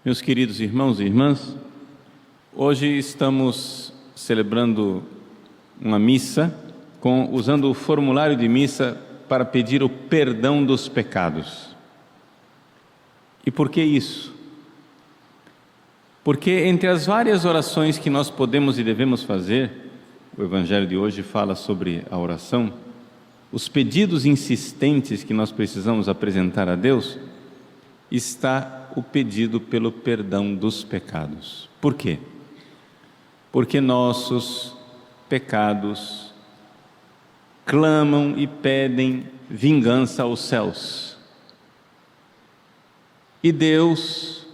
Meus queridos irmãos e irmãs, hoje estamos celebrando uma missa usando o formulário de missa para pedir o perdão dos pecados. E por que isso? Porque entre as várias orações que nós podemos e devemos fazer, o Evangelho de hoje fala sobre a oração, os pedidos insistentes que nós precisamos apresentar a Deus, está o pedido pelo perdão dos pecados. Por quê? Porque nossos pecados clamam e pedem vingança aos céus. E Deus,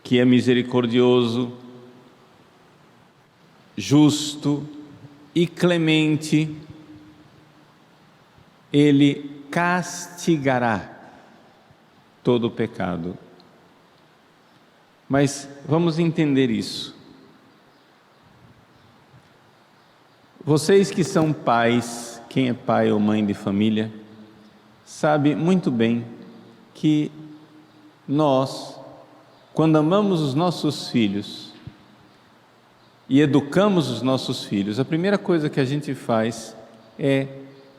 que é misericordioso, justo e clemente, Ele castigará todo o pecado. Mas vamos entender isso. Vocês que são pais, quem é pai ou mãe de família, sabe muito bem que nós, quando amamos os nossos filhos e educamos os nossos filhos, a primeira coisa que a gente faz é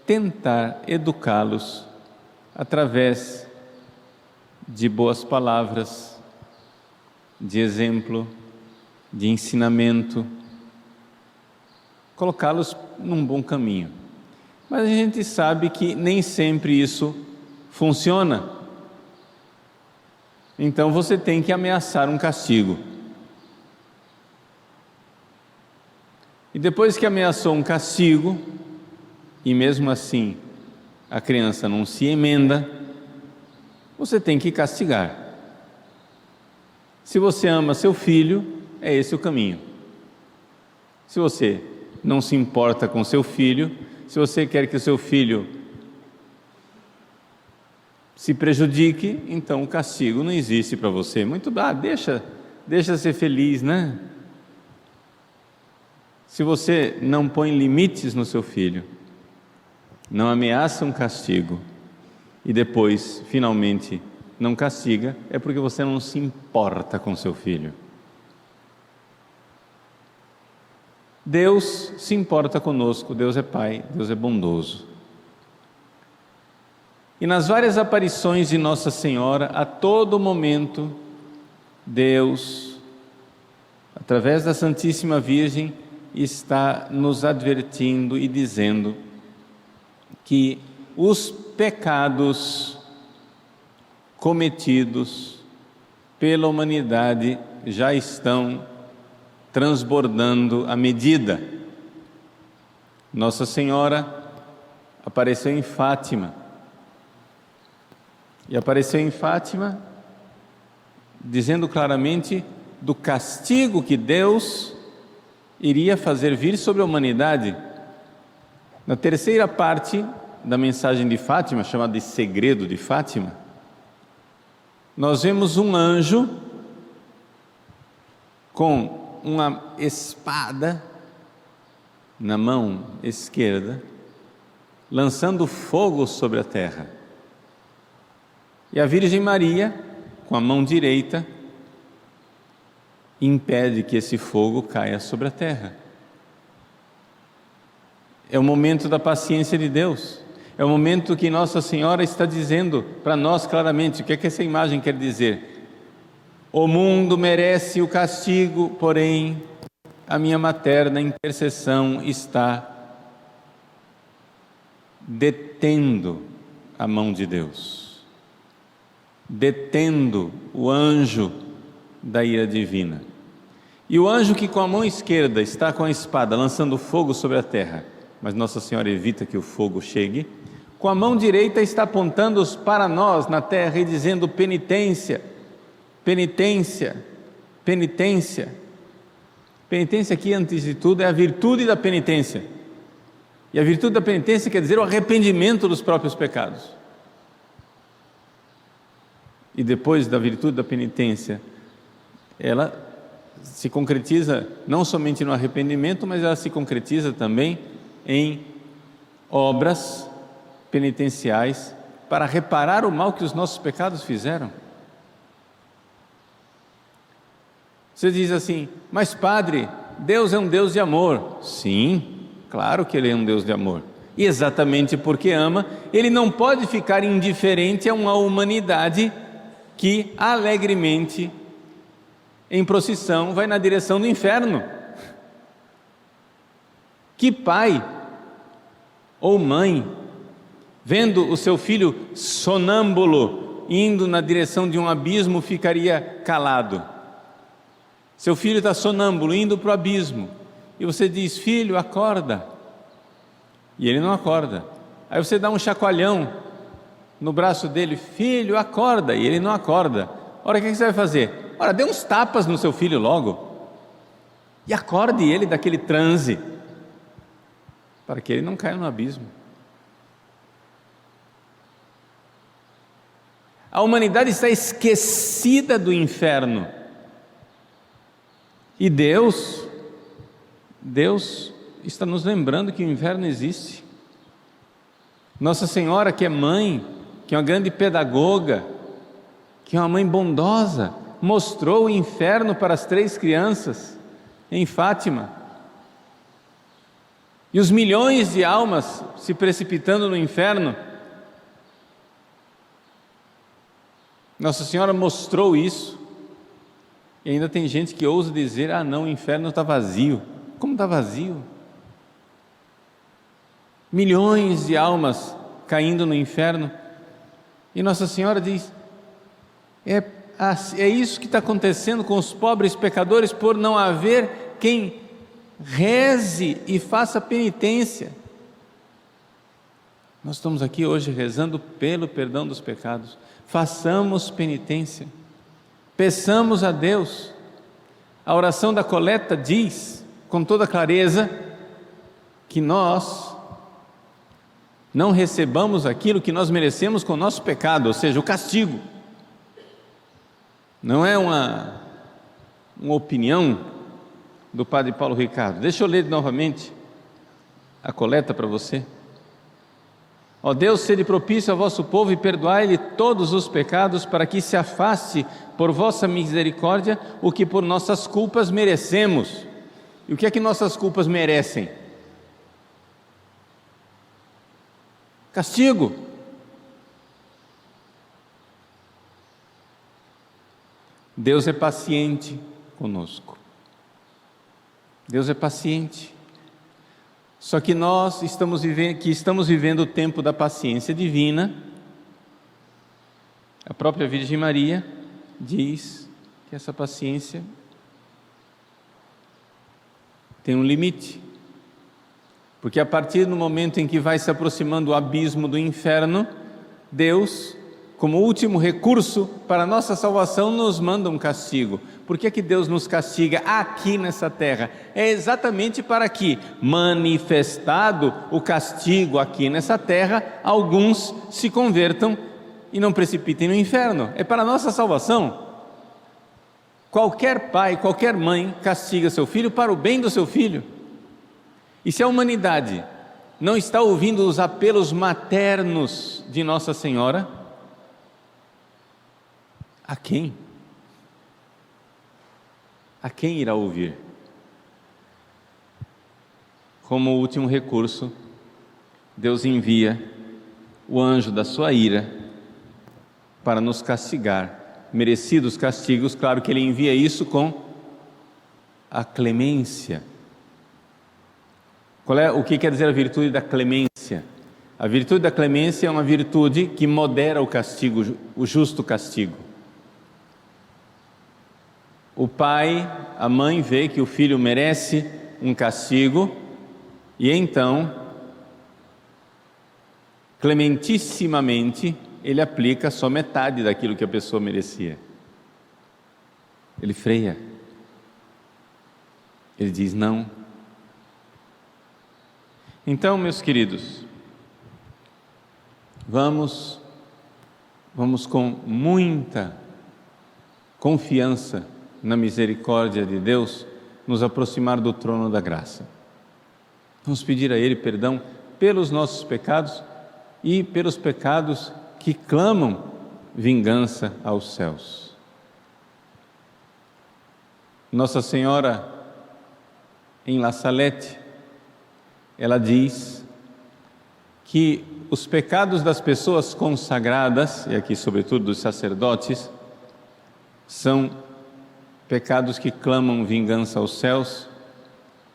tentar educá-los através de boas palavras, de exemplo, de ensinamento, colocá-los num bom caminho. Mas a gente sabe que nem sempre isso funciona. Então você tem que ameaçar um castigo. E depois que ameaçou um castigo, e mesmo assim a criança não se emenda, você tem que castigar. Se você ama seu filho, é esse o caminho. Se você não se importa com seu filho, se você quer que o seu filho se prejudique, então o castigo não existe para você. Muito bem, deixa ser feliz, né? Se você não põe limites no seu filho, não ameaça um castigo e depois, finalmente, não castiga, é porque você não se importa com seu filho. Deus se importa conosco, Deus é Pai, Deus é bondoso. E nas várias aparições de Nossa Senhora, a todo momento, Deus, através da Santíssima Virgem, está nos advertindo e dizendo que os pecados cometidos pela humanidade já estão transbordando a medida. Nossa Senhora apareceu em Fátima, e apareceu em Fátima dizendo claramente do castigo que Deus iria fazer vir sobre a humanidade. Na terceira parte da mensagem de Fátima, chamada de Segredo de Fátima, nós vemos um anjo com uma espada na mão esquerda, lançando fogo sobre a terra. E a Virgem Maria, com a mão direita, impede que esse fogo caia sobre a terra. É o momento da paciência de Deus. É o momento que Nossa Senhora está dizendo para nós claramente o que é que essa imagem quer dizer. O mundo merece o castigo, porém a minha materna intercessão está detendo a mão de Deus, detendo o anjo da ira divina. E o anjo que com a mão esquerda está com a espada lançando fogo sobre a terra, mas Nossa Senhora evita que o fogo chegue, com a mão direita está apontando para nós na terra e dizendo penitência, penitência, penitência. Penitência aqui, antes de tudo, é a virtude da penitência. E a virtude da penitência quer dizer o arrependimento dos próprios pecados. E depois da virtude da penitência, ela se concretiza não somente no arrependimento, mas ela se concretiza também em obras penitenciais para reparar o mal que os nossos pecados fizeram. Você diz assim: mas padre, Deus é um Deus de amor. Sim, claro que Ele é um Deus de amor. E exatamente porque ama, Ele não pode ficar indiferente a uma humanidade que alegremente, em procissão, vai na direção do inferno. Que pai ou mãe, vendo o seu filho sonâmbulo indo na direção de um abismo, ficaria calado? Seu filho está sonâmbulo, indo para o abismo, e você diz: filho, acorda, e ele não acorda. Aí você dá um chacoalhão no braço dele: filho, acorda, e ele não acorda. Ora, o que você vai fazer? Ora, dê uns tapas no seu filho logo, e acorde ele daquele transe, para que ele não caia no abismo. A humanidade está esquecida do inferno, e Deus está nos lembrando que o inferno existe. Nossa Senhora, que é mãe, que é uma grande pedagoga, que é uma mãe bondosa, mostrou o inferno para as 3 crianças em Fátima. E os milhões de almas se precipitando no inferno. Nossa Senhora mostrou isso. E ainda tem gente que ousa dizer: ah não, o inferno está vazio. Como está vazio? Milhões de almas caindo no inferno. E Nossa Senhora diz: é isso que está acontecendo com os pobres pecadores, por não haver quem reze e faça penitência. Nós estamos aqui hoje rezando pelo perdão dos pecados. Façamos penitência, peçamos a Deus. A oração da coleta diz com toda clareza que nós não recebamos aquilo que nós merecemos com o nosso pecado, ou seja, o castigo. Não é uma opinião do Padre Paulo Ricardo. Deixa eu ler novamente a coleta para você. Ó Deus, sede propício ao vosso povo e perdoai-lhe todos os pecados, para que se afaste por vossa misericórdia o que por nossas culpas merecemos. E o que é que nossas culpas merecem? Castigo. Deus é paciente conosco. Deus é paciente. Só que nós estamos vivendo o tempo da paciência divina. A própria Virgem Maria diz que essa paciência tem um limite, porque a partir do momento em que vai se aproximando o abismo do inferno, Deus, como último recurso para a nossa salvação, nos manda um castigo. Por que é que Deus nos castiga aqui nessa terra? É exatamente para que, manifestado o castigo aqui nessa terra, alguns se convertam e não precipitem no inferno. É para a nossa salvação. Qualquer pai, qualquer mãe castiga seu filho para o bem do seu filho. E se a humanidade não está ouvindo os apelos maternos de Nossa Senhora, a quem? A quem irá ouvir? Como último recurso, Deus envia o anjo da sua ira para nos castigar, merecidos castigos. Claro que Ele envia isso com a clemência. O que quer dizer a virtude da clemência? A virtude da clemência é uma virtude que modera o castigo, o justo castigo. O pai, a mãe vê que o filho merece um castigo e então, clementissimamente, ele aplica só metade daquilo que a pessoa merecia. Ele freia. Ele diz não. Então, meus queridos, vamos com muita confiança na misericórdia de Deus, nos aproximar do trono da graça. Vamos pedir a Ele perdão pelos nossos pecados e pelos pecados que clamam vingança aos céus. Nossa Senhora, em La Salette, ela diz que os pecados das pessoas consagradas, e aqui sobretudo dos sacerdotes, são pecados que clamam vingança aos céus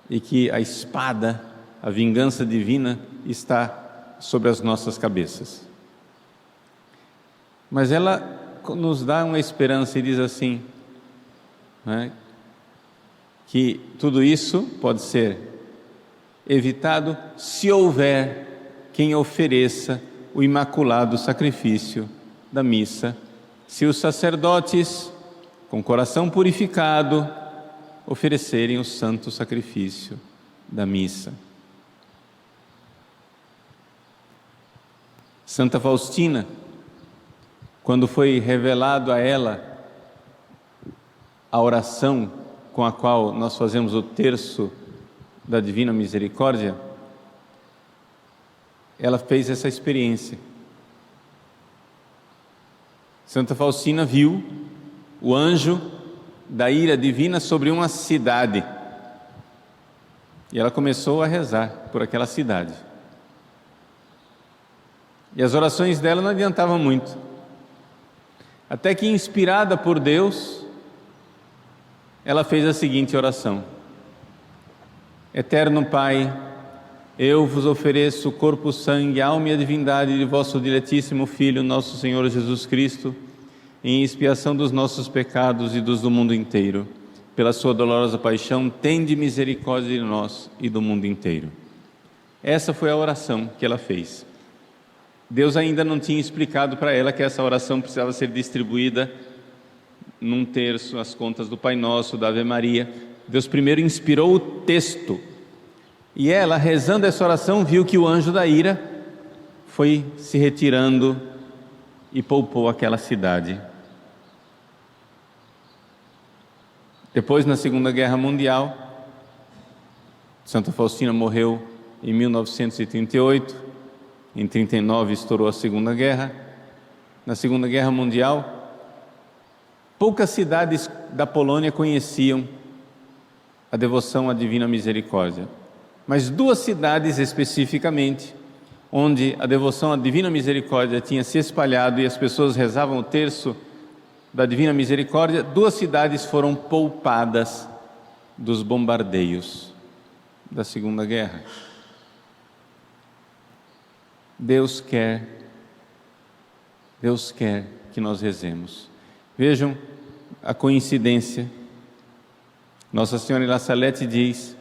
e que a espada, a vingança divina, está sobre as nossas cabeças. Mas ela nos dá uma esperança e diz assim, né, que tudo isso pode ser evitado se houver quem ofereça o imaculado sacrifício da missa, se os sacerdotes, com coração purificado, oferecerem o santo sacrifício da missa. Santa Faustina, quando foi revelado a ela a oração com a qual nós fazemos o terço da Divina Misericórdia, ela fez essa experiência. Santa Faustina viu o anjo da ira divina sobre uma cidade e ela começou a rezar por aquela cidade. E as orações dela não adiantavam muito, até que, inspirada por Deus, ela fez a seguinte oração: Eterno Pai, eu vos ofereço o corpo, sangue, alma e a divindade de vosso diletíssimo Filho, nosso Senhor Jesus Cristo, em expiação dos nossos pecados e dos do mundo inteiro. Pela sua dolorosa paixão, tende misericórdia de nós e do mundo inteiro. Essa foi a oração que ela fez. Deus ainda não tinha explicado para ela que essa oração precisava ser distribuída num terço, as contas do Pai Nosso, da Ave Maria. Deus primeiro inspirou o texto, e ela, rezando essa oração, viu que o anjo da ira foi se retirando e poupou aquela cidade. Depois, na Segunda Guerra Mundial, Santa Faustina morreu em 1938, em 1939 estourou a Segunda Guerra. Na Segunda Guerra Mundial, poucas cidades da Polônia conheciam a devoção à Divina Misericórdia, mas 2 cidades especificamente, onde a devoção à Divina Misericórdia tinha se espalhado e as pessoas rezavam o terço da Divina Misericórdia, 2 cidades foram poupadas dos bombardeios da Segunda Guerra. Deus quer que nós rezemos. Vejam a coincidência. Nossa Senhora em La Salette diz: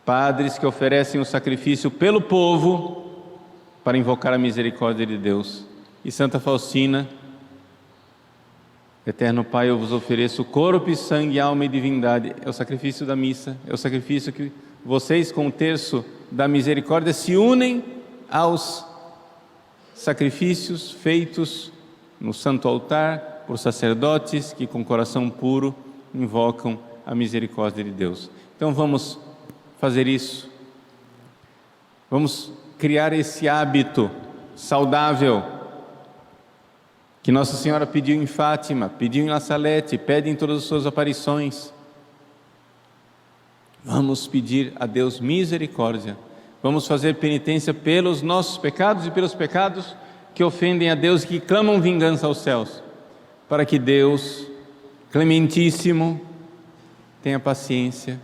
padres que oferecem o sacrifício pelo povo para invocar a misericórdia de Deus. E Santa Faustina: Eterno Pai, eu vos ofereço corpo, sangue, alma e divindade. É o sacrifício da missa, é o sacrifício que vocês, com o terço da misericórdia, se unem aos sacrifícios feitos no santo altar por sacerdotes que, com coração puro, invocam a misericórdia de Deus. Então vamos fazer isso, vamos criar esse hábito saudável que Nossa Senhora pediu em Fátima, pediu em La Salette, pede em todas as suas aparições. Vamos pedir a Deus misericórdia, vamos fazer penitência pelos nossos pecados e pelos pecados que ofendem a Deus, que clamam vingança aos céus, para que Deus, clementíssimo, tenha paciência.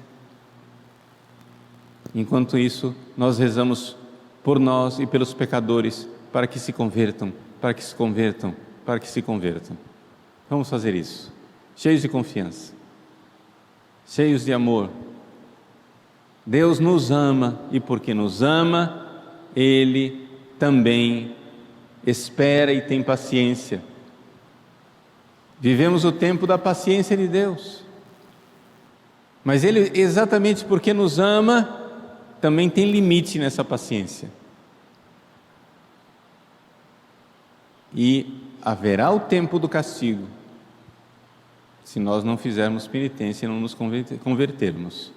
Enquanto isso, nós rezamos por nós e pelos pecadores, para que se convertam, para que se convertam, para que se convertam. Vamos fazer isso, cheios de confiança, cheios de amor. Deus nos ama, e porque nos ama, Ele também espera e tem paciência. Vivemos o tempo da paciência de Deus, mas Ele, exatamente porque nos ama, também tem limite nessa paciência. E haverá o tempo do castigo, se nós não fizermos penitência e não nos convertermos.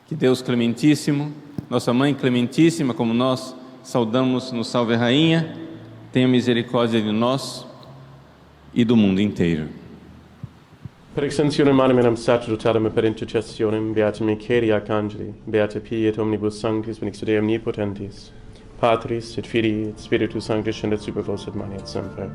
Que Deus clementíssimo, nossa Mãe clementíssima, como nós saudamos no Salve Rainha, tenha misericórdia de nós e do mundo inteiro. Per extensionem animam sacerdotalem et per intercessionem beatum Michaeli Arcangeli, beata Pii et omnibus sanctis benedictus Dei omnipotentis, Patris et Filii et Spiritus Sanctus scendet super vos et manet semper.